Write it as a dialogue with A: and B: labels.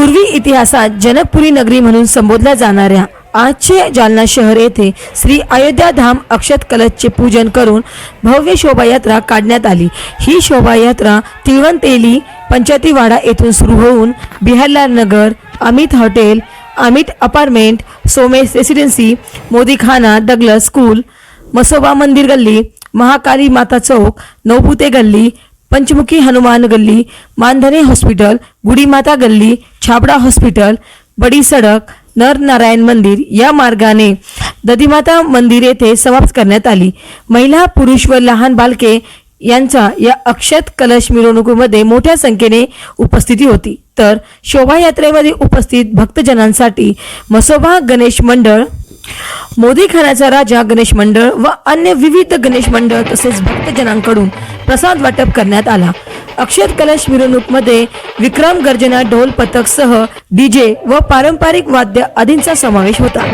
A: पूर्वी इतिहासात जनकपुरी नगरी म्हणून संबोधल्या जाणाऱ्या आजचे जालना शहर येथे श्री अयोध्या धाम अक्षत कलशचे पूजन करून भव्य शोभायात्रा काढण्यात आली। ही शोभायात्रा तिळवंतेली पंचायतीवाडा येथून सुरू होऊन Biharlal Nagar, Amit hotel, Amit apartment, Somesh residency, Modikhana, Douglas school, Masoba मंदिर गल्ली, महाकाली माता चौक, नवभूते गल्ली, पंचमुखी हनुमान गल्ली, मानधने हॉस्पिटल, गुड़ी माता गल्ली, छाबड़ा हॉस्पिटल, बड़ी सड़क, नर नारायण मंदिर या मार्गाने दधीमाता मंदिर येथे समाप्त करण्यात आली। महिला, पुरुष व लहान बालके यांचा या अक्षत कलश मिरवणुकीमध्ये मोठ्या संख्येने उपस्थिती होती। तर शोभायात्रेमध्ये उपस्थित भक्तजनांसाठी मसोबा गणेश मंडळ, मोदीखानाचा राजा गणेश मंडळ व अन्य विविध गणेश मंडळ तसेच भक्तजनांकडून प्रसाद वाटप करण्यात आला। अक्षत कलश मिरवणूकमध्ये विक्रम गर्जना ढोल पथक सह डीजे व पारंपरिक वाद्य आदींचा समावेश होता।